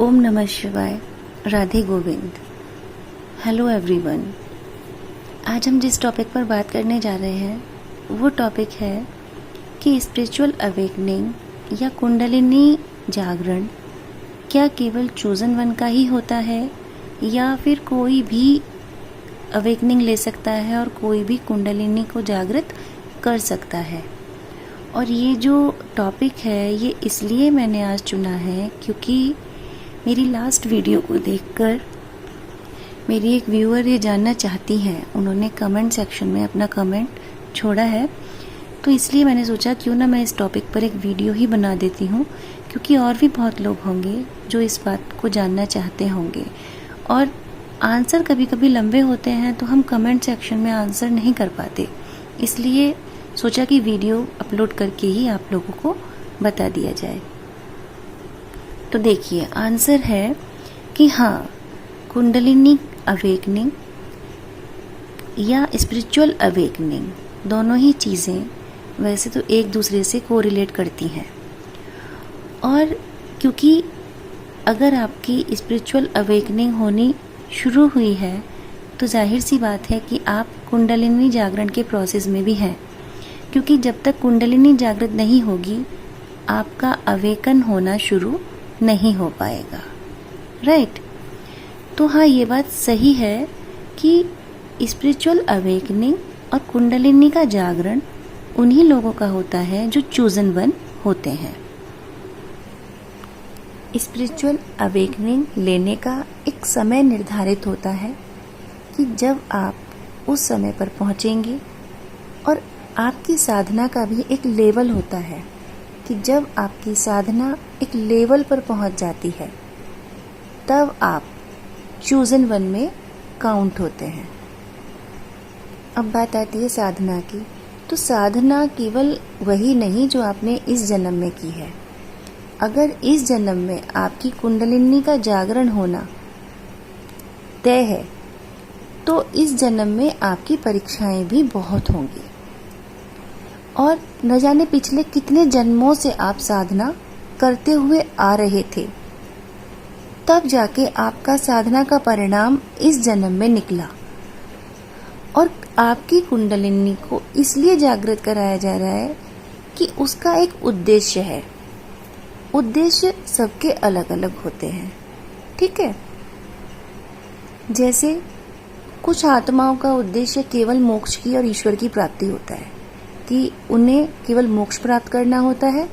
ओम नमः शिवाय। Radhe Govind. Hello everyone. आज हम जिस टॉपिक पर बात करने जा रहे हैं वो टॉपिक है कि स्पिरिचुअल अवेकनिंग या कुंडलिनी जागरण क्या केवल चोजन वन का ही होता है या फिर कोई भी अवेकनिंग ले सकता है और कोई भी कुंडलिनी को जागृत कर सकता है। और ये जो टॉपिक है ये इसलिए मैंने आज चुना है क्योंकि मेरी लास्ट वीडियो को देखकर मेरी एक व्यूअर ये जानना चाहती हैं। उन्होंने कमेंट सेक्शन में अपना कमेंट छोड़ा है, तो इसलिए मैंने सोचा क्यों ना मैं इस टॉपिक पर एक वीडियो ही बना देती हूँ, क्योंकि और भी बहुत लोग होंगे जो इस बात को जानना चाहते होंगे और आंसर कभी कभी लंबे होते हैं तो हम कमेंट सेक्शन में आंसर नहीं कर पाते। इसलिए सोचा कि वीडियो अपलोड करके ही आप लोगों को बता दिया जाए। तो देखिए, आंसर है कि हाँ, कुंडलिनी अवेकनिंग या स्पिरिचुअल अवेकनिंग दोनों ही चीज़ें वैसे तो एक दूसरे से कोरिलेट करती हैं। और क्योंकि अगर आपकी स्पिरिचुअल अवेकनिंग होनी शुरू हुई है तो जाहिर सी बात है कि आप कुंडलिनी जागरण के प्रोसेस में भी हैं, क्योंकि जब तक कुंडलिनी जागृत नहीं होगी आपका अवेकन होना शुरू नहीं हो पाएगा। राइट? तो हाँ, ये बात सही है कि स्पिरिचुअल अवेकनिंग और कुंडलिनी का जागरण उन्हीं लोगों का होता है जो चोजन वन होते हैं। स्पिरिचुअल अवेकनिंग लेने का एक समय निर्धारित होता है कि जब आप उस समय पर पहुंचेंगे, और आपकी साधना का भी एक लेवल होता है कि जब आपकी साधना एक लेवल पर पहुंच जाती है तब आप चोजन वन में काउंट होते हैं। अब बात आती है साधना की। तो साधना केवल वही नहीं जो आपने इस जन्म में की है। अगर इस जन्म में आपकी कुंडलिनी का जागरण होना तय है तो इस जन्म में आपकी परीक्षाएं भी बहुत होंगी, और न जाने पिछले कितने जन्मों से आप साधना करते हुए आ रहे थे, तब जाके आपका साधना का परिणाम इस जन्म में निकला। और आपकी कुंडलिनी को इसलिए जागृत कराया जा रहा है कि उसका एक उद्देश्य है। उद्देश्य सबके अलग अलग होते हैं, ठीक है। जैसे कुछ आत्माओं का उद्देश्य केवल मोक्ष की और ईश्वर की प्राप्ति होता है, कि उन्हें केवल मोक्ष प्राप्त करना होता है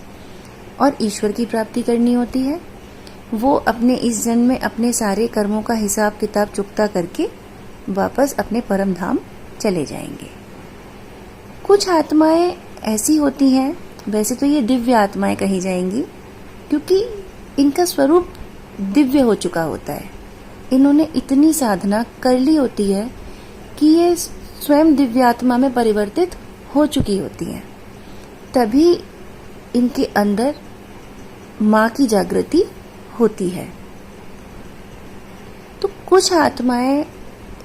और ईश्वर की प्राप्ति करनी होती है। वो अपने इस जन्म में अपने सारे कर्मों का हिसाब किताब चुकता करके वापस अपने परम धाम चले जाएंगे। कुछ आत्माएं ऐसी होती हैं, वैसे तो ये दिव्य आत्माएं कही जाएंगी क्योंकि इनका स्वरूप दिव्य हो चुका होता है। इन्होंने इतनी साधना कर ली होती है कि ये स्वयं दिव्य आत्मा में परिवर्तित हो चुकी होती हैं, तभी इनके अंदर माँ की जागृति होती है। तो कुछ आत्माएं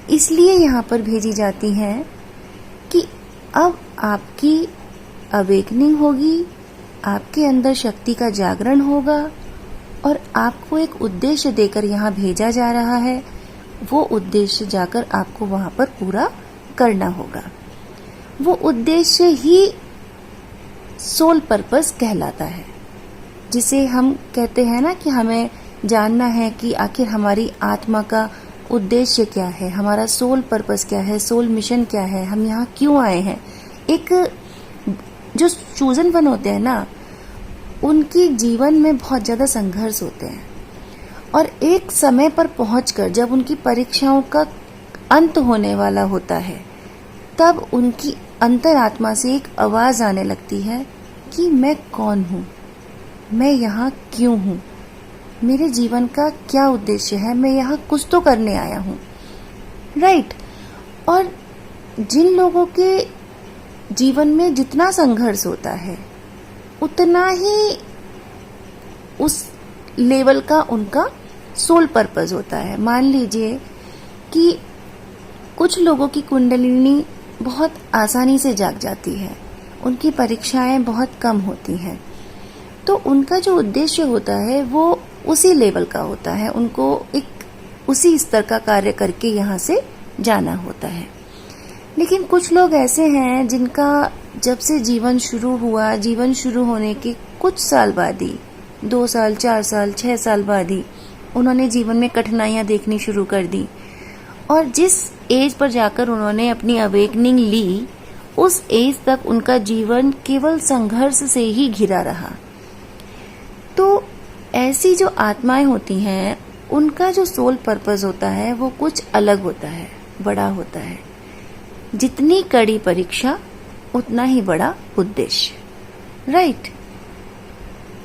इसलिए यहाँ पर भेजी जाती हैं कि अब आपकी अवेकनिंग होगी, आपके अंदर शक्ति का जागरण होगा और आपको एक उद्देश्य देकर यहाँ भेजा जा रहा है। वो उद्देश्य जाकर आपको वहाँ पर पूरा करना होगा। वो उद्देश्य ही सोल पर्पस कहलाता है, जिसे हम कहते हैं ना कि हमें जानना है कि आखिर हमारी आत्मा का उद्देश्य क्या है, हमारा सोल पर्पस क्या है, सोल मिशन क्या है, हम यहाँ क्यों आए हैं। एक जो चोजन वन होते हैं ना, उनकी जीवन में बहुत ज्यादा संघर्ष होते हैं, और एक समय पर पहुंचकर जब उनकी परीक्षाओं का अंत होने वाला होता है तब उनकी अंतरात्मा से एक आवाज आने लगती है कि मैं कौन हूँ, मैं यहाँ क्यों हूँ, मेरे जीवन का क्या उद्देश्य है, मैं यहाँ कुछ तो करने आया हूँ। राइट? और जिन लोगों के जीवन में जितना संघर्ष होता है उतना ही उस लेवल का उनका सोल पर्पस होता है। मान लीजिए कि कुछ लोगों की कुंडलिनी बहुत आसानी से जाग जाती है, उनकी परीक्षाएं बहुत कम होती हैं, तो उनका जो उद्देश्य होता है वो उसी लेवल का होता है, उनको एक उसी स्तर का कार्य करके यहाँ से जाना होता है। लेकिन कुछ लोग ऐसे हैं जिनका जब से जीवन शुरू हुआ, जीवन शुरू होने के कुछ साल बाद ही, 2 साल, 4 साल, 6 साल बाद ही उन्होंने जीवन में कठिनाइयां देखनी शुरू कर दी, और जिस एज पर जाकर उन्होंने अपनी अवेकनिंग ली, उस एज तक उनका जीवन केवल संघर्ष से ही घिरा रहा। तो ऐसी जो आत्माएं होती हैं, उनका जो सोल पर्पस होता है वो कुछ अलग होता है, बड़ा होता है। जितनी कड़ी परीक्षा उतना ही बड़ा उद्देश्य, राइट।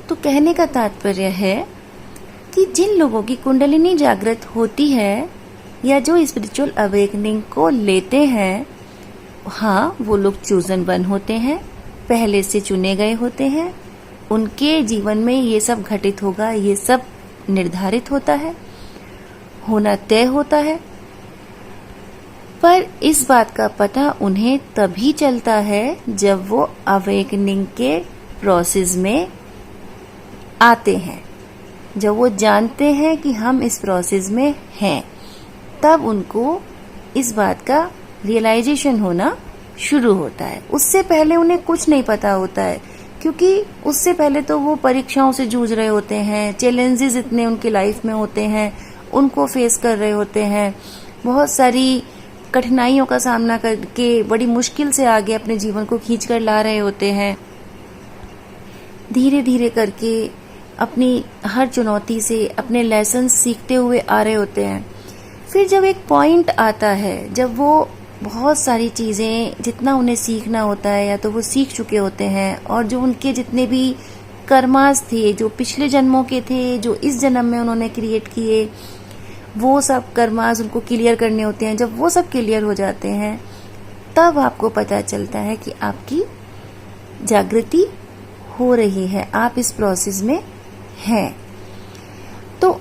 तो कहने का तात्पर्य है कि जिन लोगों की कुंडलिनी जागृत होती है या जो स्पिरिचुअल अवेकनिंग को लेते हैं, हाँ, वो लोग चूजन वन होते हैं, पहले से चुने गए होते हैं। उनके जीवन में ये सब घटित होगा, ये सब निर्धारित होता है, होना तय होता है। पर इस बात का पता उन्हें तभी चलता है जब वो अवेकनिंग के प्रोसेस में आते हैं, जब वो जानते हैं कि हम इस प्रोसेस में हैं, तब उनको इस बात का रियलाइजेशन होना शुरू होता है। उससे पहले उन्हें कुछ नहीं पता होता है, क्योंकि उससे पहले तो वो परीक्षाओं से जूझ रहे होते हैं, चैलेंजेस इतने उनकी लाइफ में होते हैं, उनको फेस कर रहे होते हैं, बहुत सारी कठिनाइयों का सामना करके बड़ी मुश्किल से आगे अपने जीवन को खींच कर ला रहे होते हैं। धीरे धीरे करके अपनी हर चुनौती से अपने लेसन सीखते हुए आ रहे होते हैं। फिर जब एक पॉइंट आता है, जब वो बहुत सारी चीजें जितना उन्हें सीखना होता है या तो वो सीख चुके होते हैं, और जो उनके जितने भी कर्मास थे, जो पिछले जन्मों के थे, जो इस जन्म में उन्होंने क्रिएट किए, वो सब कर्मास उनको क्लियर करने होते हैं। जब वो सब क्लियर हो जाते हैं, तब आपको पता चलता है कि आपकी जागृति हो रही है, आप इस प्रोसेस में हैं। तो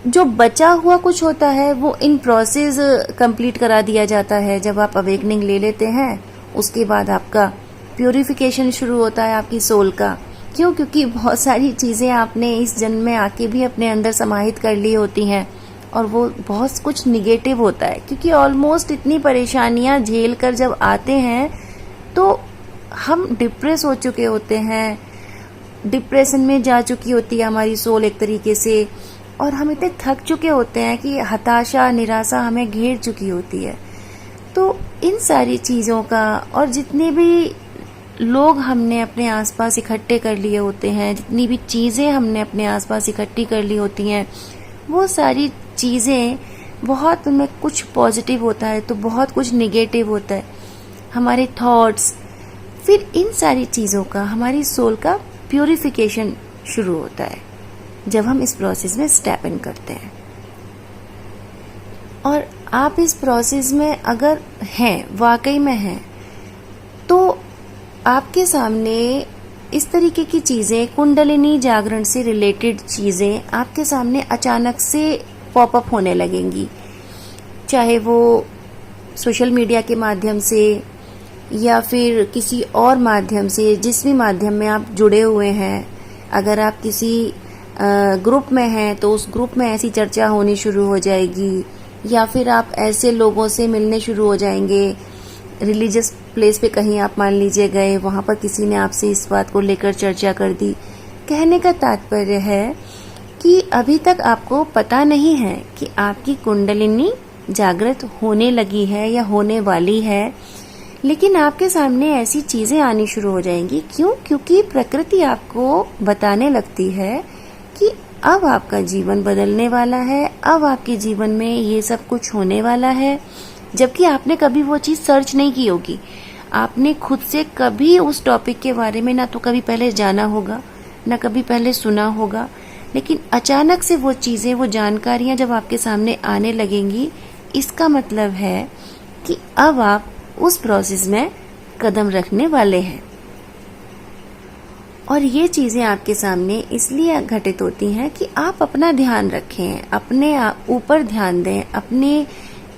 जो बचा हुआ कुछ होता है वो इन प्रोसेस कंप्लीट करा दिया जाता है। जब आप अवेकनिंग ले लेते हैं, उसके बाद आपका प्यूरिफिकेशन शुरू होता है आपकी सोल का। क्यों? क्योंकि बहुत सारी चीजें आपने इस जन्म में आके भी अपने अंदर समाहित कर ली होती हैं, और वो बहुत कुछ निगेटिव होता है। क्योंकि ऑलमोस्ट इतनी परेशानियां झेल कर जब आते हैं तो हम डिप्रेस हो चुके होते हैं, डिप्रेशन में जा चुकी होती है हमारी सोल एक तरीके से, और हम इतने थक चुके होते हैं कि हताशा, निराशा हमें घेर चुकी होती है। तो इन सारी चीजों का, और जितने भी लोग हमने अपने आसपास इकट्ठे कर लिए होते हैं, जितनी भी चीजें हमने अपने आसपास इकट्ठी कर ली होती हैं, वो सारी चीजें, बहुत उनमें कुछ पॉजिटिव होता है तो बहुत कुछ निगेटिव होता है, हमारे थॉट्स। फिर इन सारी चीजों का हमारी सोल का प्यूरिफिकेशन शुरू होता है जब हम इस प्रोसेस में स्टेप इन करते हैं। और आप इस प्रोसेस में अगर हैं, वाकई में हैं, तो आपके सामने इस तरीके की चीजें, कुंडलिनी जागरण से रिलेटेड चीजें आपके सामने अचानक से पॉपअप होने लगेंगी। चाहे वो सोशल मीडिया के माध्यम से या फिर किसी और माध्यम से, जिस भी माध्यम में आप जुड़े हुए हैं। अगर आप किसी ग्रुप में हैं तो उस ग्रुप में ऐसी चर्चा होनी शुरू हो जाएगी, या फिर आप ऐसे लोगों से मिलने शुरू हो जाएंगे। रिलीजियस प्लेस पे कहीं आप मान लीजिए गए, वहां पर किसी ने आपसे इस बात को लेकर चर्चा कर दी। कहने का तात्पर्य है कि अभी तक आपको पता नहीं है कि आपकी कुंडलिनी जागृत होने लगी है या होने वाली है, लेकिन आपके सामने ऐसी चीजें आनी शुरू हो जाएंगी। क्यों? क्योंकि प्रकृति आपको बताने लगती है कि अब आपका जीवन बदलने वाला है, अब आपके जीवन में ये सब कुछ होने वाला है। जबकि आपने कभी वो चीज सर्च नहीं की होगी, आपने खुद से कभी उस टॉपिक के बारे में ना तो कभी पहले जाना होगा, ना कभी पहले सुना होगा, लेकिन अचानक से वो चीजें, वो जानकारियां जब आपके सामने आने लगेंगी, इसका मतलब है कि अब आप उस प्रोसेस में कदम रखने वाले हैं। और ये चीजें आपके सामने इसलिए घटित होती हैं कि आप अपना ध्यान रखें, अपने ऊपर ध्यान दें, अपने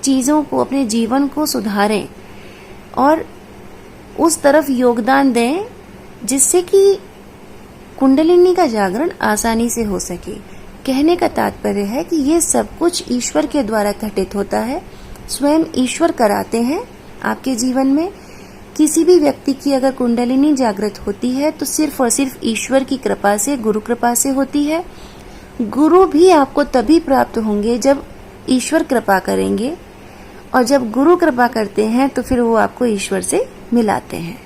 चीजों को, अपने जीवन को सुधारें और उस तरफ योगदान दें जिससे कि कुंडलिनी का जागरण आसानी से हो सके। कहने का तात्पर्य है कि ये सब कुछ ईश्वर के द्वारा घटित होता है, स्वयं ईश्वर कराते हैं आपके जीवन में। किसी भी व्यक्ति की अगर कुंडलिनी जागृत होती है तो सिर्फ और सिर्फ ईश्वर की कृपा से, गुरु कृपा से होती है। गुरु भी आपको तभी प्राप्त होंगे जब ईश्वर कृपा करेंगे, और जब गुरु कृपा करते हैं तो फिर वो आपको ईश्वर से मिलाते हैं।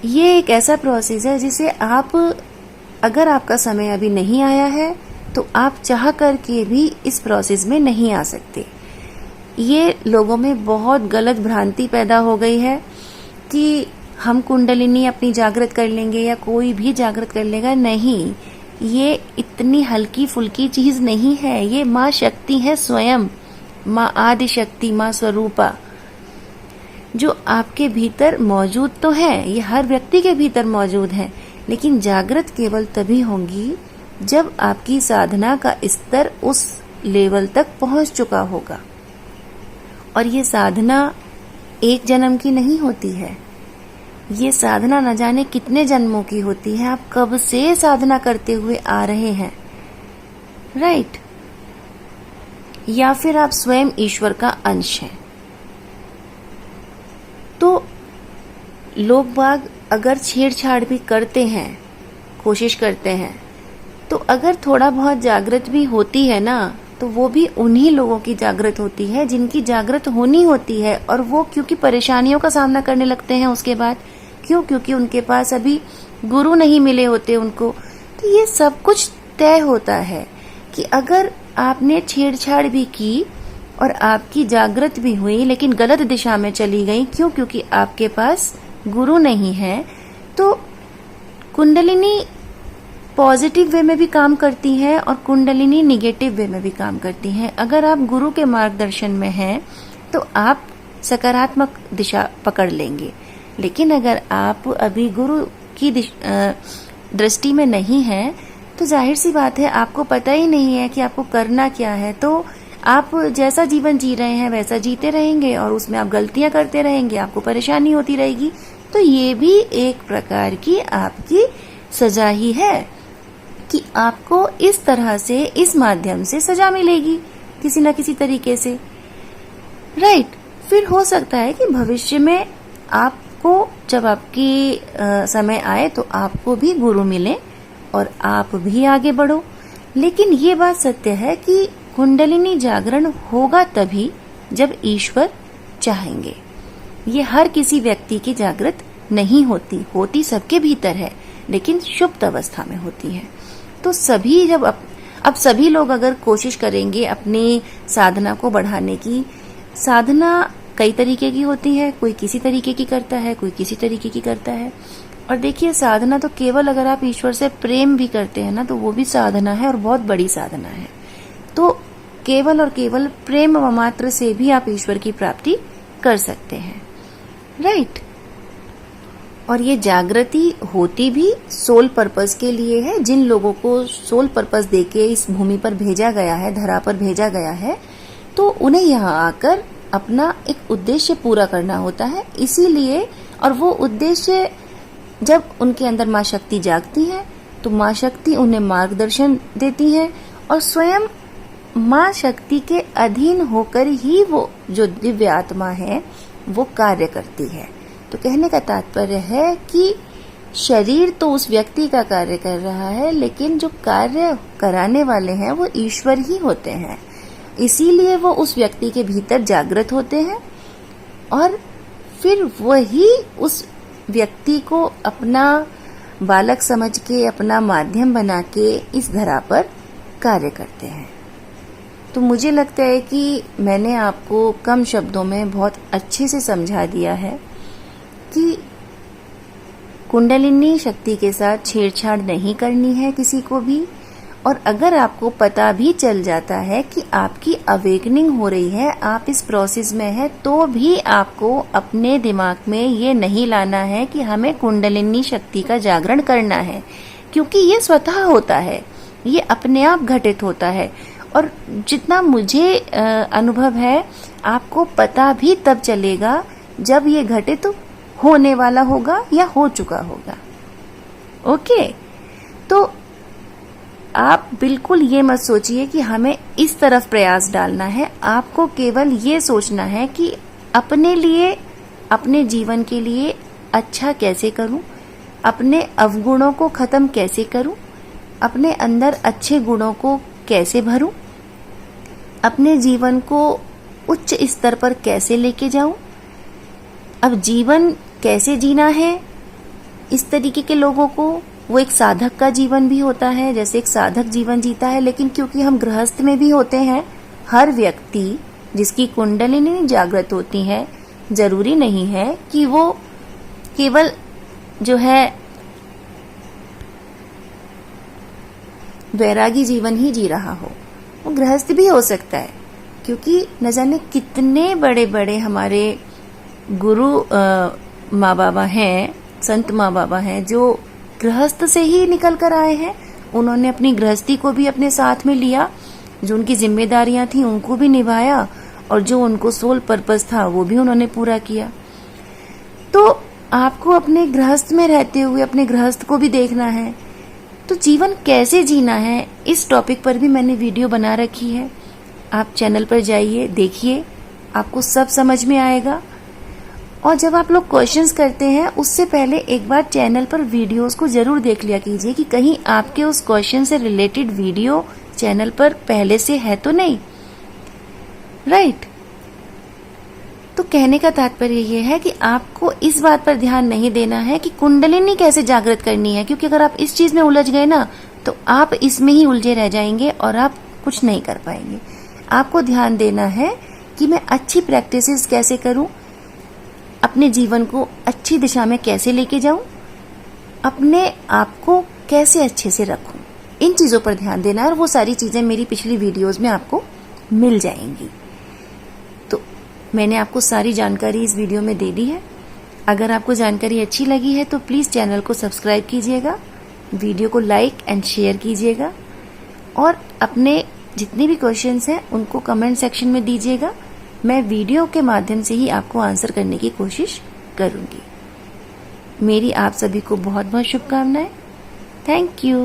ये एक ऐसा प्रोसेस है जिसे आप, अगर आपका समय अभी नहीं आया है तो आप चाह करके भी इस प्रोसेस में नहीं आ सकते। ये लोगों में बहुत गलत भ्रांति पैदा हो गई है कि हम कुंडलिनी अपनी जागृत कर लेंगे या कोई भी जागृत कर लेगा। नहीं, ये इतनी हल्की फुल्की चीज नहीं है। ये माँ शक्ति है, स्वयं माँ आदि शक्ति, माँ स्वरूपा, जो आपके भीतर मौजूद तो है। ये हर व्यक्ति के भीतर मौजूद है, लेकिन जागृत केवल तभी होंगी जब आपकी साधना का स्तर उस लेवल तक पहुंच चुका होगा। और ये साधना एक जन्म की नहीं होती है, ये साधना न जाने कितने जन्मों की होती है। आप कब से साधना करते हुए आ रहे हैं, राइट? या फिर आप स्वयं ईश्वर का अंश हैं। तो लोग बाग अगर छेड़छाड़ भी करते हैं, कोशिश करते हैं, तो अगर थोड़ा बहुत जागृत भी होती है ना, तो वो भी उन्हीं लोगों की जागृत होती है जिनकी जागृत होनी होती है। और वो क्योंकि परेशानियों का सामना करने लगते हैं उसके बाद, क्योंकि उनके पास अभी गुरु नहीं मिले होते उनको। तो ये सब कुछ तय होता है कि अगर आपने छेड़छाड़ भी की और आपकी जागृत भी हुई लेकिन गलत दिशा में चली गई, क्योंकि आपके पास गुरु नहीं है, तो कुंडलिनी पॉजिटिव वे में भी काम करती है और कुंडलिनी निगेटिव वे में भी काम करती है। अगर आप गुरु के मार्गदर्शन में हैं तो आप सकारात्मक दिशा पकड़ लेंगे, लेकिन अगर आप अभी गुरु की दृष्टि में नहीं हैं तो जाहिर सी बात है आपको पता ही नहीं है कि आपको करना क्या है। तो आप जैसा जीवन जी रहे हैं वैसा जीते रहेंगे और उसमें आप गलतियां करते रहेंगे, आपको परेशानी होती रहेगी। तो ये भी एक प्रकार की आपकी सजा ही है कि आपको इस तरह से, इस माध्यम से सजा मिलेगी किसी न किसी तरीके से, राइट? फिर हो सकता है कि भविष्य में आपको जब आपकी समय आए तो आपको भी गुरु मिले और आप भी आगे बढ़ो। लेकिन ये बात सत्य है कि कुंडलिनी जागरण होगा तभी जब ईश्वर चाहेंगे। ये हर किसी व्यक्ति की जागृत नहीं होती सबके भीतर है, लेकिन सुप्त अवस्था में होती है। तो सभी जब अब सभी लोग अगर कोशिश करेंगे अपनी साधना को बढ़ाने की, साधना कई तरीके की होती है, कोई किसी तरीके की करता है, कोई किसी तरीके की करता है। और देखिए, साधना तो केवल अगर आप ईश्वर से प्रेम भी करते हैं ना, तो वो भी साधना है और बहुत बड़ी साधना है। तो केवल और केवल प्रेम मात्र से भी आप ईश्वर की प्राप्ति कर सकते हैं, राइट? और ये जागृति होती भी सोल पर्पस के लिए है। जिन लोगों को सोल पर्पस देके इस भूमि पर भेजा गया है, धरा पर भेजा गया है, तो उन्हें यहाँ आकर अपना एक उद्देश्य पूरा करना होता है। इसीलिए, और वो उद्देश्य जब उनके अंदर माँ शक्ति जागती है तो माँ शक्ति उन्हें मार्गदर्शन देती है और स्वयं माँ शक्ति के अधीन होकर ही वो जो दिव्य आत्मा है वो कार्य करती है। तो कहने का तात्पर्य है कि शरीर तो उस व्यक्ति का कार्य कर रहा है, लेकिन जो कार्य कराने वाले हैं वो ईश्वर ही होते हैं। इसीलिए वो उस व्यक्ति के भीतर जागृत होते हैं और फिर वही उस व्यक्ति को अपना बालक समझ के, अपना माध्यम बना के इस धरा पर कार्य करते हैं। तो मुझे लगता है कि मैंने आपको कम शब्दों में बहुत अच्छे से समझा दिया है कि कुंडलिनी शक्ति के साथ छेड़छाड़ नहीं करनी है किसी को भी। और अगर आपको पता भी चल जाता है कि आपकी अवेकनिंग हो रही है, आप इस प्रोसेस में हैं, तो भी आपको अपने दिमाग में ये नहीं लाना है कि हमें कुंडलिनी शक्ति का जागरण करना है, क्योंकि ये स्वतः होता है, ये अपने आप घटित होता है। और जितना मुझे अनुभव है, आपको पता भी तब चलेगा जब ये घटित होने वाला होगा या हो चुका होगा। ओके, तो आप बिल्कुल ये मत सोचिए कि हमें इस तरफ प्रयास डालना है। आपको केवल ये सोचना है कि अपने लिए, अपने जीवन के लिए अच्छा कैसे करूं, अपने अवगुणों को खत्म कैसे करूं, अपने अंदर अच्छे गुणों को कैसे भरूं, अपने जीवन को उच्च स्तर पर कैसे लेके जाऊं। अब जीवन कैसे जीना है, इस तरीके के लोगों को, वो एक साधक का जीवन भी होता है, जैसे एक साधक जीवन जीता है। लेकिन क्योंकि हम गृहस्थ में भी होते हैं, हर व्यक्ति जिसकी कुंडलिनी जागृत होती है, जरूरी नहीं है कि वो केवल जो है वैरागी जीवन ही जी रहा हो, वो गृहस्थ भी हो सकता है। क्योंकि न जाने कितने बड़े बड़े हमारे गुरु माँ बाबा हैं, संत माँ बाबा हैं, जो गृहस्थ से ही निकल कर आए हैं। उन्होंने अपनी गृहस्थी को भी अपने साथ में लिया, जो उनकी जिम्मेदारियां थी उनको भी निभाया, और जो उनको सोल पर्पस था वो भी उन्होंने पूरा किया। तो आपको अपने गृहस्थ में रहते हुए अपने गृहस्थ को भी देखना है। तो जीवन कैसे जीना है, इस टॉपिक पर भी मैंने वीडियो बना रखी है। आप चैनल पर जाइए, देखिए, आपको सब समझ में आएगा। और जब आप लोग क्वेश्चंस करते हैं, उससे पहले एक बार चैनल पर वीडियोस को जरूर देख लिया कीजिए कि कहीं आपके उस क्वेश्चन से रिलेटेड वीडियो चैनल पर पहले से है तो नहीं, राइट। तो कहने का तात्पर्य यह है कि आपको इस बात पर ध्यान नहीं देना है कि कुंडलिनी कैसे जागृत करनी है, क्योंकि अगर आप इस चीज में उलझ गए ना, तो आप इसमें ही उलझे रह जाएंगे और आप कुछ नहीं कर पाएंगे। आपको ध्यान देना है कि मैं अच्छी प्रैक्टिसेस कैसे करूं, अपने जीवन को अच्छी दिशा में कैसे लेके जाऊं, अपने आप को कैसे अच्छे से रखूं। इन चीजों पर ध्यान देना है, और वो सारी चीजें मेरी पिछली वीडियोस में आपको मिल जाएंगी। तो मैंने आपको सारी जानकारी इस वीडियो में दे दी है। अगर आपको जानकारी अच्छी लगी है तो प्लीज चैनल को सब्सक्राइब कीजिएगा, वीडियो को लाइक एंड शेयर कीजिएगा, और अपने जितने भी क्वेश्चंस हैं उनको कमेंट सेक्शन में दीजिएगा। मैं वीडियो के माध्यम से ही आपको आंसर करने की कोशिश करूंगी। मेरी आप सभी को बहुत बहुत शुभकामनाएं। Thank you.